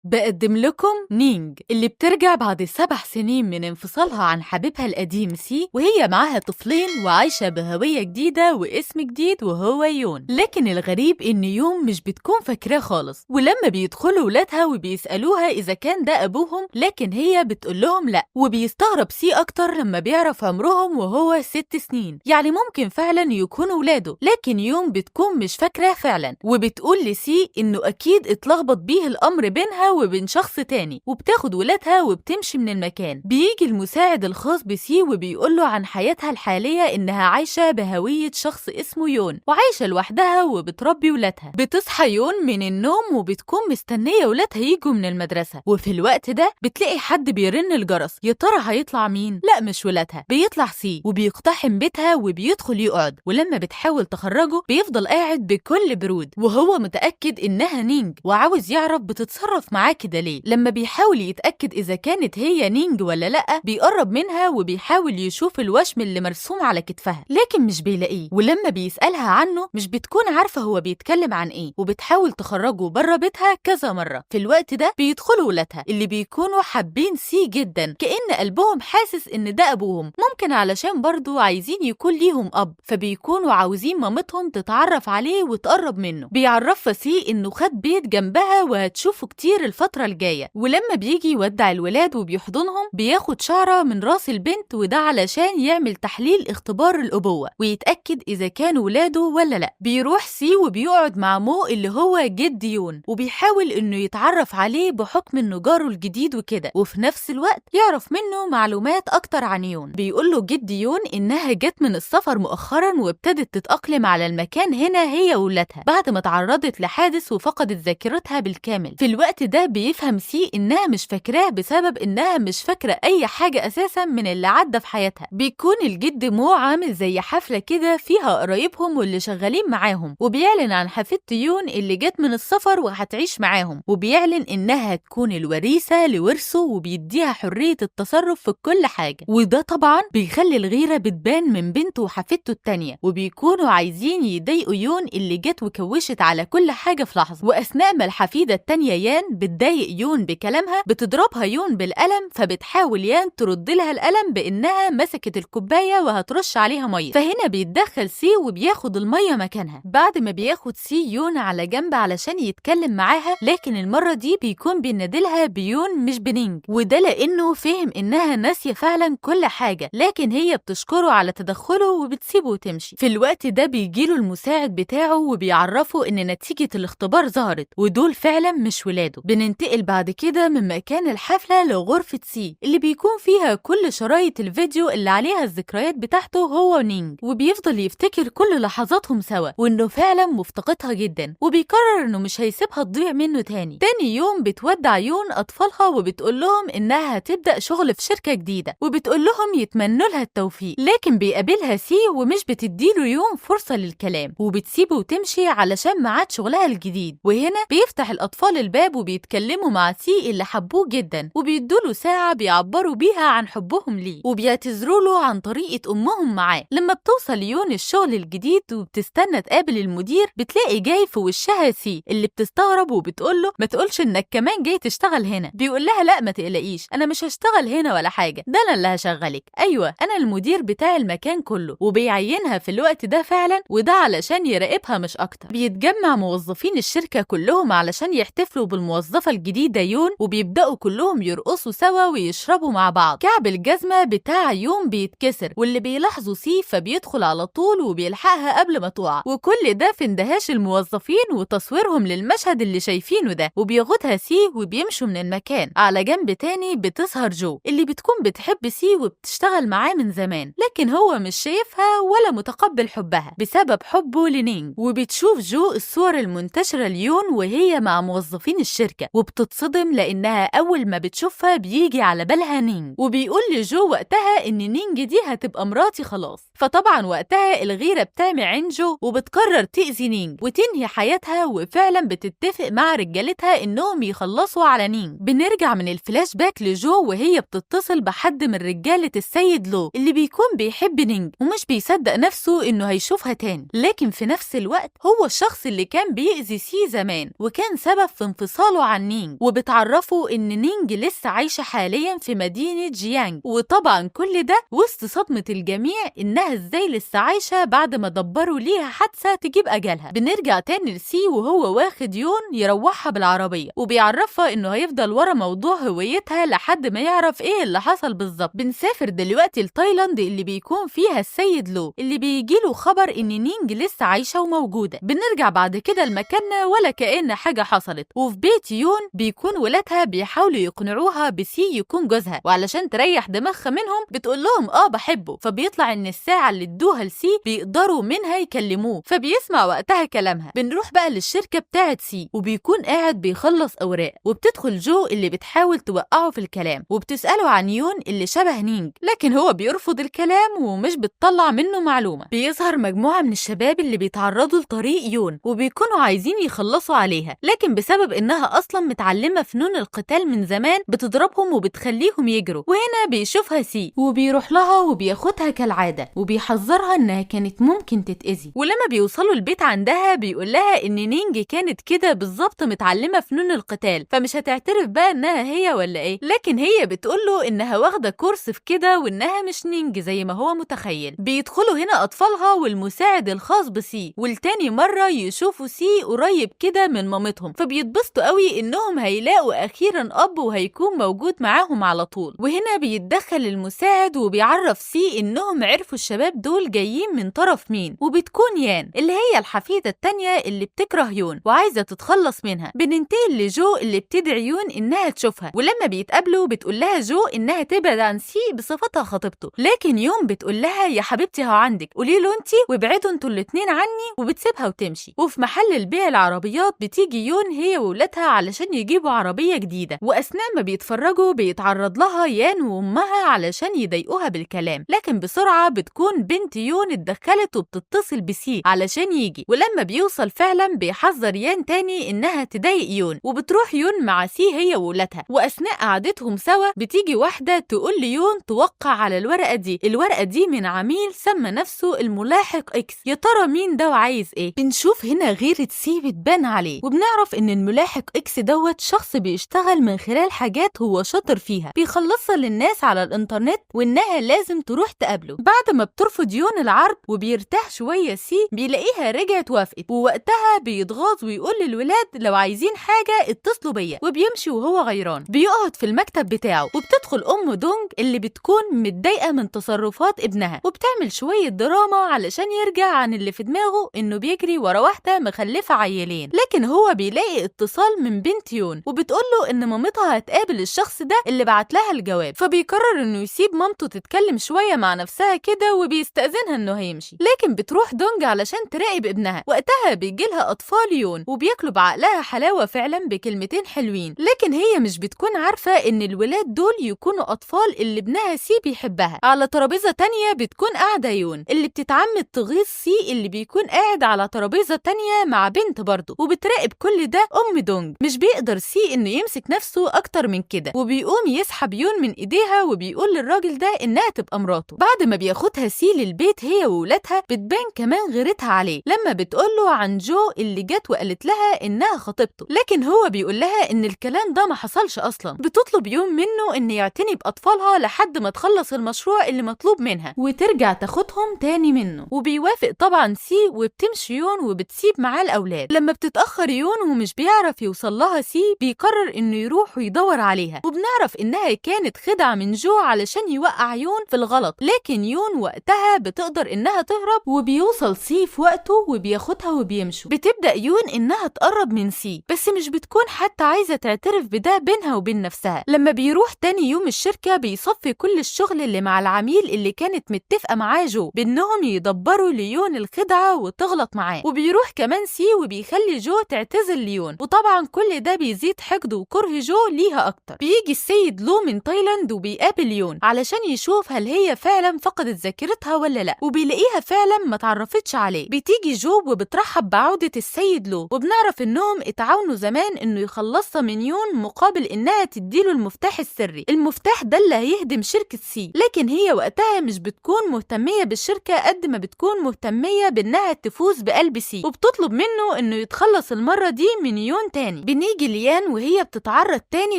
بقدم لكم نينج اللي بترجع بعد 7 سنين من انفصالها عن حبيبها القديم سي، وهي معاها طفلين وعايشة بهوية جديدة واسم جديد وهو يون. لكن الغريب إن يون مش بتكون فاكراه خالص، ولما بيدخلوا ولادها وبيسألوها إذا كان ده أبوهم لكن هي بتقول لهم لأ. وبيستغرب سي أكتر لما بيعرف عمرهم وهو 6 سنين، يعني ممكن فعلا يكونوا ولاده، لكن يون بتكون مش فاكراه فعلا، وبتقول لسي إنه أكيد اتلخبط بيه الأمر بينها وبين شخص تاني، وبتاخد ولادها وبتمشي من المكان. بيجي المساعد الخاص بسي وبيقوله عن حياتها الحالية إنها عايشة بهوية شخص اسمه يون، وعايشة لوحدها وبتربي ولادها. بتصحى يون من النوم وبتكون مستنية ولادها يجوا من المدرسة، وفي الوقت ده بتلاقي حد بيرن الجرس. يا ترى هيطلع مين؟ لا مش ولادها، بيطلع سي وبيقتحم بيتها وبيدخل يقعد، ولما بتحاول تخرجه بيفضل قاعد بكل برود، وهو متأكد إنها نينج وعاوز يعرف بتتصرف معاه كده ليه. لما بيحاول يتأكد إذا كانت هي نينج ولا لأ بيقرب منها وبيحاول يشوف الوشم اللي مرسوم على كتفها، لكن مش بيلاقيه. ولما بيسألها عنه مش بتكون عارفة هو بيتكلم عن إيه، وبتحاول تخرجه بره بيتها كذا مرة. في الوقت ده بيدخلوا ولادها اللي بيكونوا حابين سي جدا، كأن قلبهم حاسس إن ده أبوهم، ممكن علشان برضو عايزين يكون ليهم أب، فبيكونوا عاوزين مامتهم تتعرف عليه وتقرب منه. بيعرفها سي إنه خد بيت جنبها وهتشوفه كتير الفترة الجاية. ولما بيجي يودع الولاد وبيحضنهم بياخد شعرة من راس البنت، وده علشان يعمل تحليل اختبار الأبوة ويتأكد إذا كانوا ولاده ولا لأ. بيروح سي وبيقعد مع مو اللي هو جد يون، وبيحاول إنه يتعرف عليه بحكم إنه جاره الجديد وكده، وفي نفس الوقت يعرف منه معلومات أكتر عن يون. بيقول له جد يون إنها جت من السفر مؤخرا وابتدت تتأقلم على المكان هنا هي وولادها بعد ما تعرضت لحادث وفقدت ذاكرتها بالكامل. في الوقت ده بيفهم سي إنها مش فاكراه بسبب إنها مش فاكرة أي حاجة أساسا من اللي عدى في حياتها. بيكون الجد مو عامل زي حفلة كده فيها قرايبهم واللي شغالين معاهم، وبيعلن عن حفيدة يون اللي جت من السفر وهتعيش معاهم، وبيعلن إنها هتكون الوريثة لورثه وبيديها حرية التصرف في كل حاجة. وده طبعا بيخلي الغيرة بتبان من بنته وحفيدته التانية، وبيكونوا عايزين يضايقوا يون اللي جت وكوشت على كل حاجة في لحظة. وأثناء ما الحفيدة التانية يان بتضايق يون بكلامها بتضربها يون بالقلم، فبتحاول يان ترد لها القلم بإنها مسكت الكوباية وهترش عليها مية، فهنا بيتدخل سي وبياخد المية مكانها. بعد ما بياخد سي يون على جنب علشان يتكلم معاها، لكن المرة دي بيكون بينادلها بيون مش بنينج، وده لأنه فهم إنها ناسية فعلا كل حاجة، لكن هي بتشكره على تدخله وبتسيبه وتمشي. في الوقت ده بيجيله المساعد بتاعه وبيعرفه إن نتيجة الاختبار ظهرت ودول فعلا مش ولاده. بننتقل بعد كده من مكان الحفلة لغرفة سي اللي بيكون فيها كل شرايط الفيديو اللي عليها الذكريات بتاعته هو ونينج، وبيفضل يفتكر كل لحظاتهم سوا وإنه فعلا مفتقدها جدا، وبيقرر إنه مش هيسيبها تضيع منه تاني. تاني يوم بتودع يون أطفالها وبتقول لهم إنها هتبدأ شغل في شركة جديدة، وبتقول لهم يتمنوا لها التوفيق، لكن بيقابلها سي ومش بتديله يوم فرصة للكلام وبتسيبه وتمشي علشان ميعاد شغلها الجديد. وهنا بيفتح الأطفال الباب وبيتكلموا مع سي اللي حبوه جدا، وبيدوله ساعة بيعبروا بيها عن حبهم ليه، وبيعتذروا له عن طريقة أمهم معاه. لما بتوصل يون الشغل الجديد وبتستنى تقابل المدير بتلاقي جاي في وشها سي اللي بتستغرب وبتقول له ما تقولش إنك كمان جاي تشتغل هنا. بيقول لها لا ما تقلقيش، أنا مش هشتغل هنا ولا حاجة، ده أنا اللي هشغلك، أيوة أنا المدير بتاع المكان كله. وبيعينها في الوقت ده فعلا، وده علشان يراقبها مش أكتر. بيتجمع موظفين الشركة كلهم علشان يحتفلوا بالموظفة الجديدة يون، وبيبدأوا كلهم يرقصوا سوا ويشربوا مع بعض. كعب الجزمة بتاع يون بيتكسر، واللي بيلاحظوا سي فبيدخل على طول وبيلحقها قبل ما تقع، وكل ده في اندهاش الموظفين وتصويرهم للمشهد اللي شايفينه ده. وبياخدها سي وبيمشوا من المكان. على جنب تاني بتظهر جو اللي بتكون بتحب سي وبتشتغل معاه من زمان، لكن هو مش شايفها ولا متقبل حبها بسبب حبه لنينج. وبتشوف جو الصور المنتشرة ليون وهي مع موظفين الشركة، وبتتصدم لأنها أول ما بتشوفها بيجي على بالها نينج، وبيقول لجو وقتها إن نينج دي هتبقى مراتي خلاص. فطبعا وقتها الغيرة بتعمي عين جو وبتقرر تأذي نينج وتنهي حياتها، وفعلا بتتفق مع رجالتها إنهم يخلصوا على نينج. بنرجع من الفلاش باك لجو وهي بتتصل بحد من رجالة السيد لو اللي بيكون بيحب نينج ومش بيصدق نفسه إنه هيشوفها تاني، لكن في نفس الوقت هو الشخص اللي كان بيأذي سي زمان وكان سبب في انفصاله عن عن نينج وبتعرفه إن نينج لسه عايشة حاليا في مدينة جيانج. وطبعا كل ده وسط صدمة الجميع إنها إزاي لسه عايشة بعد ما دبروا ليها حادثة تجيب أجلها. بنرجع تاني لسي وهو واخد يون يروحها بالعربية وبيعرفها إنه هيفضل ورا موضوع هويتها لحد ما يعرف إيه اللي حصل بالظبط. بنسافر دلوقتي لتايلاند اللي بيكون فيها السيد لو اللي بيجيله خبر إن نينج لسه عايشة وموجودة. بنرجع بعد كده لمكاننا ولا كأن حاجة حصلت، وفي بيت يون بيكون ولادها بيحاولوا يقنعوها بسي يكون جوزها، وعلشان تريح دماغها منهم بتقول لهم بحبه. فبيطلع إن الساعة اللي ادوها لسي بيقدروا منها يكلموه، فبيسمع وقتها كلامها. بنروح بقى للشركة بتاعت سي وبيكون قاعد بيخلص أوراق، وبتدخل جو اللي بتحاول توقعه في الكلام وبتسأله عن يون اللي شبه نينج، لكن هو بيرفض الكلام ومش بتطلع منه معلومة. بيظهر مجموعة من الشباب اللي بيتعرضوا لطريق يون وبيكونوا عايزين يخلصوا عليها، لكن بسبب إنها أصلا متعلمة فنون القتال من زمان بتضربهم وبتخليهم يجروا. وهنا بيشوفها سي وبيروح لها وبياخدها كالعادة وبيحذرها إنها كانت ممكن تتأذي. ولما بيوصلوا البيت عندها بيقول لها إن نينج كانت كده بالظبط متعلمة فنون القتال، فمش هتعترف بقى إنها هي ولا إيه، لكن هي بتقوله إنها واخدة كورس في كده وإنها مش نينج زي ما هو متخيل. بيدخلوا هنا أطفالها والمساعد الخاص بسي، والتاني مرة يشوفوا سي قريب كده من مامتهم، فبيتبسطوا قوي إنهم هيلاقوا أخيرا أب وهيكون موجود معاهم على طول. وهنا بيتدخل المساعد وبيعرف سي إنهم عرفوا الشباب دول جايين من طرف مين، وبتكون يان اللي هي الحفيدة التانية اللي بتكره يون وعايزة تتخلص منها. بننتقل لجو اللي بتدعي يون إنها تشوفها، ولما بيتقابلوا بتقول لها جو إنها تبعد عن سي بصفتها خطيبته، لكن يون بتقول لها يا حبيبتي هو عندك قولي له انتي وابعدوا انتوا الاتنين عني، وبتسيبها وتمشي. وفي محل البيع العربيات بتيجي يون هي وولادها علشان يجيبوا عربية جديدة، وأثناء ما بيتفرجوا بيتعرض لها يان وأمها علشان يضايقوها بالكلام، لكن بسرعة بتكون بنت يون اتدخلت وبتتصل بسي علشان يجي. ولما بيوصل فعلا بيحذر يان تاني إنها تضايق يون، وبتروح يون مع سي هي وولادها. وأثناء قعدتهم سوا بتيجي واحدة تقول ليون توقع على الورقة دي من عميل سمى نفسه الملاحق اكس. يا ترى مين ده وعايز ايه؟ بنشوف هنا غيرة سي بتبان عليه، وبنعرف ان الملاحق اكس دوت شخص بيشتغل من خلال حاجات هو شاطر فيها بيخلصها للناس على الانترنت، وانها لازم تروح تقابله. بعد ما بترفض يون العرض وبيرتاح شوية سي بيلاقيها رجعت وافقت، ووقتها بيتغاظ ويقول للولاد لو عايزين حاجة اتصلوا بيا، وبيمشي وهو غيران. بيقعد في المكتب بتاعه وبتدخل ام دونج اللي بتكون متضايقة من تصرفات ابنها، وبتعمل شوية دراما علشان يرجع عن اللي في دماغه انه بيجري ورا واحدة مخلفة عيلين. لكن هو بيلاقي اتصال من بنت يون وبتقوله ان مامتها هتقابل الشخص ده اللي بعت لها الجواب، فبيقرر انه يسيب مامته تتكلم شوية مع نفسها كده وبيستأذنها انه هيمشي. لكن بتروح دونج علشان تراقب ابنها. وقتها بيجيلها اطفال يون وبياكلوا بعقلها حلاوة فعلا بكلمتين حلوين، لكن هي مش بتكون عارفة ان الولاد دول يكونوا اطفال اللي ابنها سي بيحبها. على ترابيزة تانية بتكون قاعدة يون اللي بتتعمد تغيظ سي اللي بيكون قاعد على ترابيزة تانية مع بنت برضه، وبتراقب كل ده ام دونج. مش بيقدر سي انه يمسك نفسه اكتر من كده، وبيقوم يسحب يون من ايديها وبيقول للراجل ده انها تبقى مراته. بعد ما بياخدها سي للبيت هي وولادها بتبان كمان غيرتها عليه لما بتقوله عن جو اللي جت وقالت لها انها خطيبته، لكن هو بيقول لها ان الكلام ده ما حصلش اصلا. بتطلب يون منه ان يعتني باطفالها لحد ما تخلص المشروع اللي مطلوب منها وترجع تاخدهم تاني منه، وبيوافق طبعا سي وبتمشي يون وبتسيب معاه الاولاد. لما بتتاخر يون ومش بيعرف يوصل لها سي بيقرر انه يروح ويدور عليها، وبنعرف انها كانت خدعه من جو علشان يوقع يون في الغلط، لكن يون وقتها بتقدر انها تهرب وبيوصل سي في وقته وبياخدها وبيمشوا. بتبدا يون انها تقرب من سي بس مش بتكون حتى عايزه تعترف بده بينها وبين نفسها. لما بيروح تاني يوم الشركه بيصفي كل الشغل اللي مع العميل اللي كانت متفقه معاه جو بانهم يدبروا ليون الخدعه وتغلط معاه، وبيروح كمان سي وبيخلي جو تعتذر ليون، وطبعا كل ده بيزيد حقد وكره جو ليها اكتر. بيجي السيد لو من تايلاند وبيقابل يون علشان يشوف هل هي فعلا فقدت ذاكرتها ولا لا، وبيلاقيها فعلا ما تعرفتش عليه. بتيجي جو وبترحب بعودة السيد لو، وبنعرف انهم اتعاونوا زمان انه يخلصها من يون مقابل انها تديله المفتاح السري. المفتاح ده اللي هيهدم شركة سي، لكن هي وقتها مش بتكون مهتمية بالشركة قد ما بتكون مهتمية بانها تفوز بقلب سي، وبتطلب منه انه يتخلص المرة دي من يون تاني. وبنيجي ليان وهي بتتعرض تاني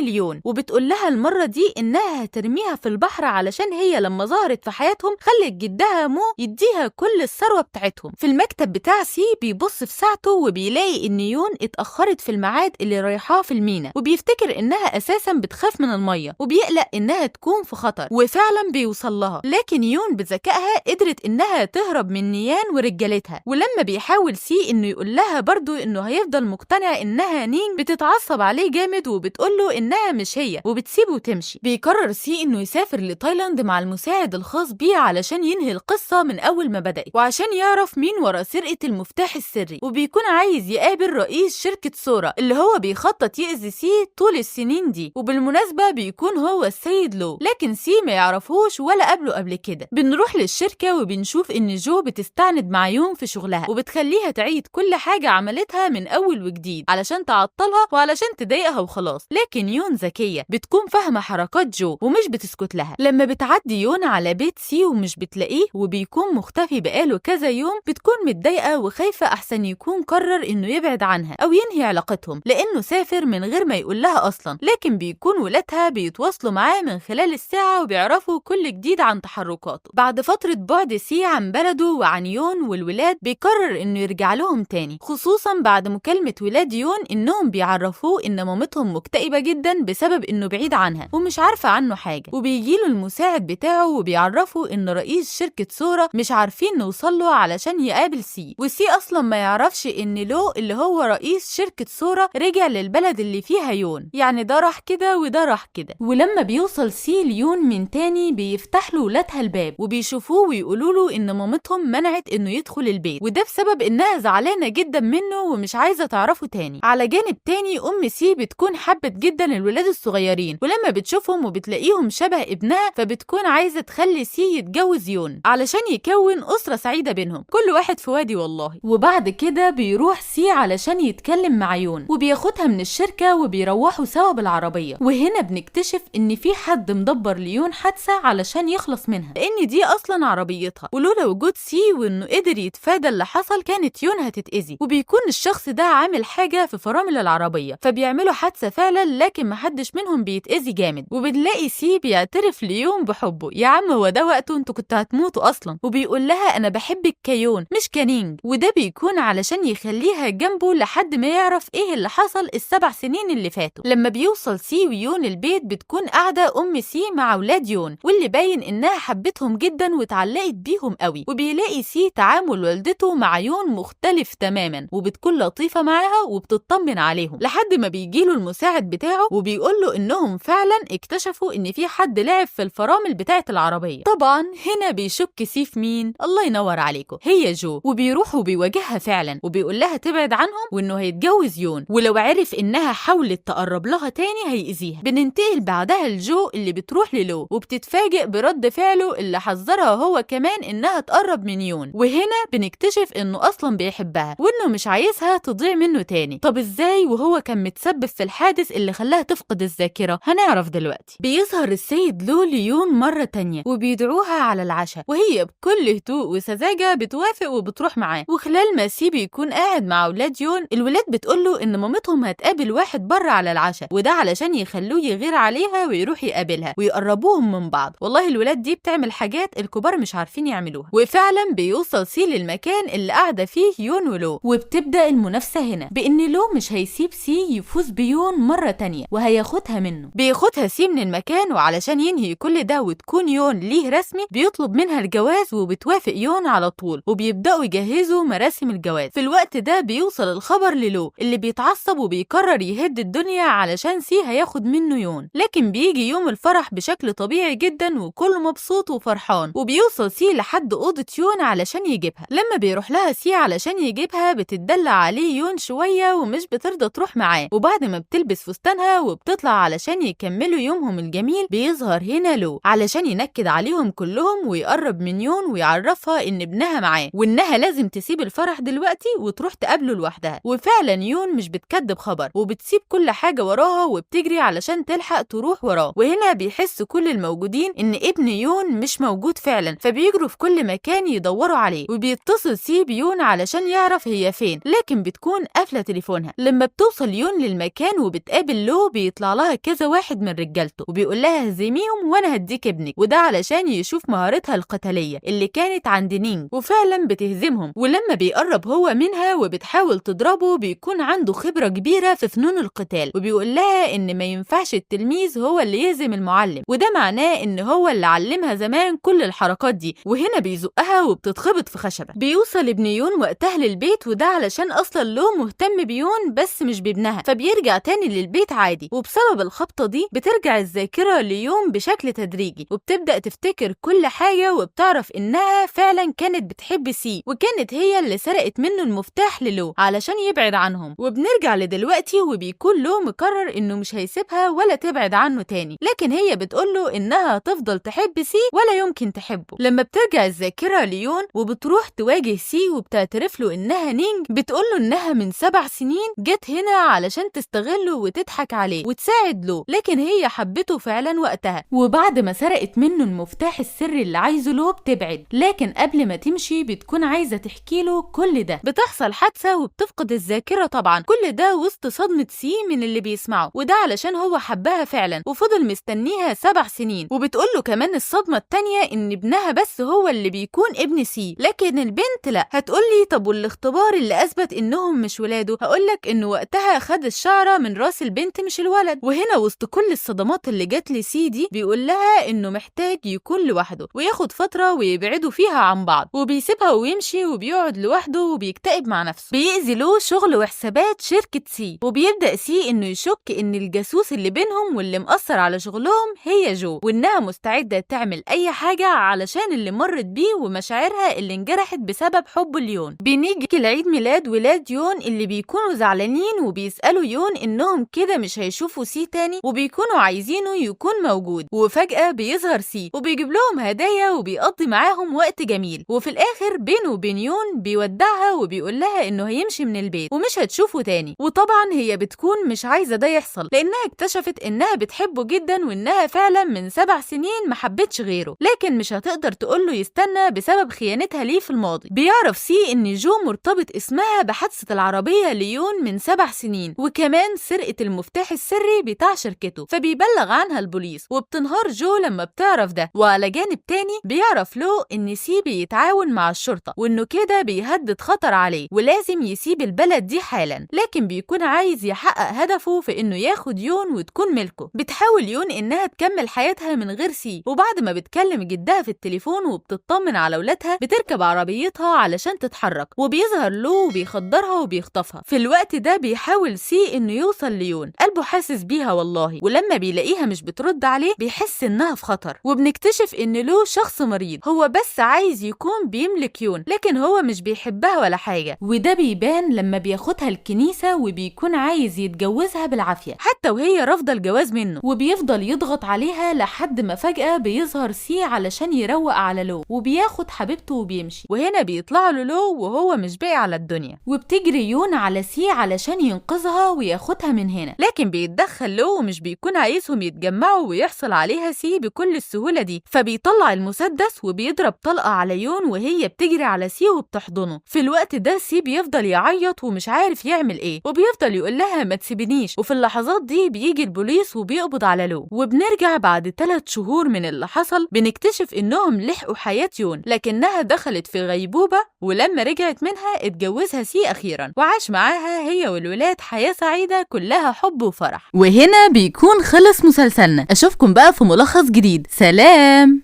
ليون وبتقول لها المرة دي إنها هترميها في البحر علشان هي لما ظهرت في حياتهم خلت جدها مو يديها كل الثروة بتاعتهم. في المكتب بتاع سي بيبص في ساعته وبيلاقي إن يون اتأخرت في الميعاد اللي رايحاه في المينا، وبيفتكر إنها أساسا بتخاف من المية وبيقلق إنها تكون في خطر، وفعلا بيوصل لها. لكن يون بذكائها قدرت إنها تهرب من نيان ورجالتها. ولما بيحاول سي إنه يقول لها برضو إنه هيفضل مقتنع إنها نينج، بتتعصب عليه جامد وبتقوله إنها مش هي وبتسيبه وتمشي. بيقرر سي إنه يسافر لتايلاند مع المساعد الخاص بيه علشان ينهي القصة من أول ما بدأت، وعشان يعرف مين ورا سرقة المفتاح السري. وبيكون عايز يقابل رئيس شركة سورا اللي هو بيخطط يأذي سي طول السنين دي، وبالمناسبة بيكون هو السيد لو، لكن سي ما يعرفوش ولا قابله قبل كده. بنروح للشركة وبنشوف إن جو بتستعند مع يون في شغلها وبتخليها تعيد كل حاجة عملتها من أول وجديد علشان تعطلها وعلشان تضايقها وخلاص. لكن يون ذكية بتكون فاهمة حركات جو ومش بتسكت لها. لما بتعدي يون على بيت سي ومش بتلاقيه وبيكون مختفي بقاله كذا يوم، بتكون متضايقة وخايفة أحسن يكون قرر إنه يبعد عنها أو ينهي علاقتهم لأنه سافر من غير ما يقول لها أصلا. لكن بيكون ولادها بيتواصلوا معاه من خلال الساعة وبيعرفوا كل جديد عن تحركاته. بعد فترة بعد سي عن بلده وعن يون والولاد، بيقرر إنه يرجع لهم تاني، خصوصا بعد مكالمة ولاد يون إنهم بيعرفوه إن مامتهم مكتئبة جدا بسبب إنه بعيد عنها ومش عارفة عنه حاجة. وبيجيله المساعد بتاعه وبيعرفوا إن رئيس شركة سورا مش عارفين نوصله علشان يقابل سي، وسي أصلا ما يعرفش إن لو اللي هو رئيس شركة سورا رجع للبلد اللي فيها يون، يعني ده راح كده وده راح كده. ولما بيوصل سي ليون من تاني، بيفتح له ولادها الباب وبيشوفوه ويقولوا له إن مامتهم منعت إنه يدخل البيت، وده بسبب إنها زعلانة جدا منه ومش عايزة تعرفه تاني. على جانب تاني أم سي بتكون حبت جدا الولاد الصغيرين، ولما بتشوفهم وبتلاقيهم شبه ابنها فبتكون عايزة تخلي سي يتجوز يون علشان يكون أسرة سعيدة بينهم، كل واحد في وادي والله. وبعد كده بيروح سي علشان يتكلم مع يون وبياخدها من الشركة وبيروحوا سوا بالعربية. وهنا بنكتشف إن في حد مدبر ليون حادثة علشان يخلص منها، لأن دي أصلا عربيتها، ولولا وجود سي وإنه قدر يتفادى اللي حصل كانت يون هتتأذي. وبيكون الشخص ده عامل حاجة في فرامل العربية فبيعملوا حادثة فعلا، لكن محدش منهم بيتأذي جامد. وبنلاقي سي بيعترف ليون بحبه، يا عم هو ده وقته، انتوا كنتوا هتموتوا أصلا. وبيقول لها أنا بحبك كيون مش كنينج، وده بيكون علشان يخليها جنبه لحد ما يعرف إيه اللي حصل ال7 سنين اللي فاتوا. لما بيوصل سي ويون البيت، بتكون قاعدة أم سي مع أولاد يون واللي باين إنها حبتهم جدا واتعلقت بيهم قوي. وبيلاقي سي تعامل والدته مع يون مختلف تماما، وبتكون لطيفة معاها وبتطمن عليهم لحد ما بيجيله المساعد بتاعه وبيقوله إنهم فعلا اكتشفوا إن في حد لعب في الفرامل بتاعة العربية. طبعا هنا بيشك سي في مين؟ الله ينور عليكم، هي جو. وبيروح وبيواجهها فعلا وبيقول لها تبعد عنهم وإنه هيتجوز يون، ولو عرف إنها حاولت تقرب لها تاني هيأذيها. بننتقل بعدها لجو اللي بتروح للو وبتتفاجئ برد فعله اللي حذرها هو كمان إنها تقرب من يون. وهنا بنكتشف إنه أصلا بيحبها وإنه مش عايزها تضيع منه تاني. طب إزاي وهو كان متسبب في الحادث اللي خلاها تفقد الذاكرة؟ هنعرف دلوقتي. بيظهر السيد لو ليون مرة تانية وبيدعوها على العشاء، وهي بكل هدوء وسذاجة بتوافق وبتروح معاه. وخلال ما سي بيكون قاعد مع أولاد يون، الولاد بتقوله إن مامتهم هتقابل واحد بره على العشاء، وده علشان يخلوه يغير عليها ويروح يقابلها ويقربوهم من بعض. والله الولاد دي بتعمل حاجات الكبار مش عارفين يعملوها. وفعلا بيوصل سي للمكان اللي قاعدة فيه يون ولو، وبتبدأ المنافسة هنا بإن لو مش هيسيب سي يفوز بيون مرة تانية وهياخدها منه. بياخدها سي من المكان، وعلشان ينهي كل ده وتكون يون ليه رسمي بيطلب منها الجواز، وبتوافق يون على طول وبيبدأوا يجهزوا مراسم الجواز. في الوقت ده بيوصل الخبر للو اللي بيتعصب وبيقرر يهد الدنيا علشان سي هياخد منه يون. لكن بيجي يوم الفرح بشكل طبيعي جدا وكله مبسوط وفرحان، وبيوصل سي لحد أوضة يون علشان يجيبها. لما بيروح لها سي علشان يجيبها بتدلع عليه يون شوية ومش بترضى تروح معاه. وبعد ما بتلبس فستانها وبتطلع علشان يكملوا يومهم الجميل، بيظهر هنا لو علشان ينكد عليهم كلهم ويقرب من يون ويعرفها إن ابنها معاه وإنها لازم تسيب الفرح دلوقتي وتروح تقابله لوحدها. وفعلا يون مش بتكدب خبر وبتسيب كل حاجة وراها وبتجري علشان تلحق تروح وراه. وهنا بيحس كل الموجودين إن ابن يون مش موجود فعلا، فبيجروا في كل مكان يدوروا عليه. وبيتصل سي بيون علشان يعرف هي فين، لكن بتكون قافلة تليفونها. لما بتوصل بيوصل يون للمكان وبتقابل لو بيطلع لها كذا واحد من رجالته وبيقول لها هزميهم وانا هديك ابنك، وده علشان يشوف مهارتها القتالية اللي كانت عند نينج، وفعلا بتهزمهم. ولما بيقرب هو منها وبتحاول تضربه بيكون عنده خبرة كبيرة في فنون القتال، وبيقول لها ان ما ينفعش التلميذ هو اللي يهزم المعلم، وده معناه ان هو اللي علمها زمان كل الحركات دي. وهنا بيزقها وبتتخبط في خشبة. بيوصل ابن يون وقتها للبيت، وده علشان اصلا لو مهتم بيون بس مش بابنها، فبيرجع تاني للبيت عادي. وبسبب الخبطة دي بترجع الذاكرة ليون بشكل تدريجي، وبتبدأ تفتكر كل حاجة، وبتعرف انها فعلا كانت بتحب سي، وكانت هي اللي سرقت منه المفتاح للو علشان يبعد عنهم. وبنرجع لدلوقتي وبيكون لو مقرر انه مش هيسيبها ولا تبعد عنه تاني، لكن هي بتقوله انها تفضل تحب سي ولا يمكن تحبه. لما بترجع الذاكرة ليون وبتروح تواجه سي وبتعترف له انها نينج، بتقوله انها من 7 سنين جت هنا علشان تستغله وتضحك عليه وتساعد له، لكن هي حبته فعلا وقتها. وبعد ما سرقت منه المفتاح السري اللي عايزه له بتبعد، لكن قبل ما تمشي بتكون عايزة تحكي له كل ده. بتحصل حادثة وبتفقد الذاكرة طبعا، كل ده وسط صدمة سي من اللي بيسمعه، وده علشان هو حبها فعلا وفضل مستنيها 7 سنين. وبتقوله كمان الصدمة التانية ان ابنها بس هو اللي بيكون ابن سي، لكن البنت لا. هتقولي طب والاختبار اللي اثبت انهم مش ولاده؟ هقولك انه وقتها خد الشعرة من راس البنت مش الولد. وهنا وسط كل الصدمات اللي جات لسي دي بيقول لها انه محتاج يكون لوحده وياخد فترة ويبعدوا فيها عن بعض، وبيسيبها ويمشي وبيقعد لوحده وبيكتئب مع نفسه. بيأذي له شغل وحسابات شركة سي، وبيبدأ سي انه يشك ان الجاسوس اللي بينهم واللي مأثر على شغلهم هي جو، وانها مستعدة تعمل اي حاجة علشان اللي مرت بيه ومشاعرها اللي انجرحت بسبب حبه ليون. بنيجي لعيد ميلاد ولاد يون اللي بيكونوا زعلانين وبيسألوا يون انهم كده مش هيشوفوا سي تاني، وبيكونوا عايزينه يكون موجود. وفجأة بيظهر سي وبيجيب لهم هدايا وبيقضي معاهم وقت جميل، وفي الاخر بينه وبين يون بيودعها وبيقول لها انه هيمشي من البيت ومش هتشوفه تاني. وطبعا هي بتكون مش عايزة ده يحصل لانها اكتشفت انها بتحبه جدا، وانها فعلا من 7 سنين ما حبتش غيره، لكن مش هتقدر تقوله يستنى بسبب خيانتها ليه في الماضي. بيعرف سي ان جو مرتبط اسمها بحادثة العربية ليون من 7 سنين، وكمان سرقة المفتاح السري بتاع شركته، فبيبلغ عنها البوليس. وبتنهار جو لما بتعرف ده. وعلى جانب تاني بيعرف له ان سي بيتعاون مع الشرطة، وانه كده بيهدد خطر عليه ولازم يسيب البلد دي حالا، لكن بيكون عايز يحقق هدفه في انه ياخد يون وتكون ملكه. بتحاول يون انها تكمل حياتها من غير سي، وبعد ما بتكلم جدها في التليفون وبتطمن على ولادها بتركب عربيتها علشان تتحرك، وبيظهر له وبيخدرها وبيخطفها. في الوقت ده بيحاول سي انه يوصل ليون، قلبه حاسس بيها والله، ولما بيلاقيها مش بترد عليه بيحس انها في خطر. وبنكتشف ان له شخص مريض هو بس عايز يكون بيملك يون، لكن هو مش بيحبها ولا حاجة، وده بيبان لما بياخدها الكنيسة وبيكون عايز يتجوزها بالعافية حتى وهي رافضة الجواز منه. وبيفضل يضغط عليها لحد ما فجأة بيظهر سي علشان يروق على لو وبياخد حبيبته وبيمشي. وهنا بيطلع له لو وهو مش باقي على الدنيا، وبتجري يون على سي علشان ينقذها وياخدها من هنا، لكن بيتدخل لو ومش بيكون عايزهم يتجمعوا ويحصل عليها سي بكل السهولة دي، فبيطلع المسدس وبيضرب طلقة على يون وهي بتجري على سي وبتحضنه. في الوقت ده سي بيفضل يعيط ومش عارف يعمل ايه، وبيفضل يقول لها ما تسيبنيش. وفي اللحظات دي بيجي البوليس وبيقبض على لو. وبنرجع بعد 3 شهور من اللي حصل بنكتشف انهم لحقوا حياة يون، لكنها دخلت في غيبوبة، ولما رجعت منها اتجوزها سي اخيرا وعاش معاها هي والولاد حياة سعيدة كلها حب وفرح. وهنا بيكون خلص مسلسلنا. اشوفكم بقى في ملخص جديد. سلام.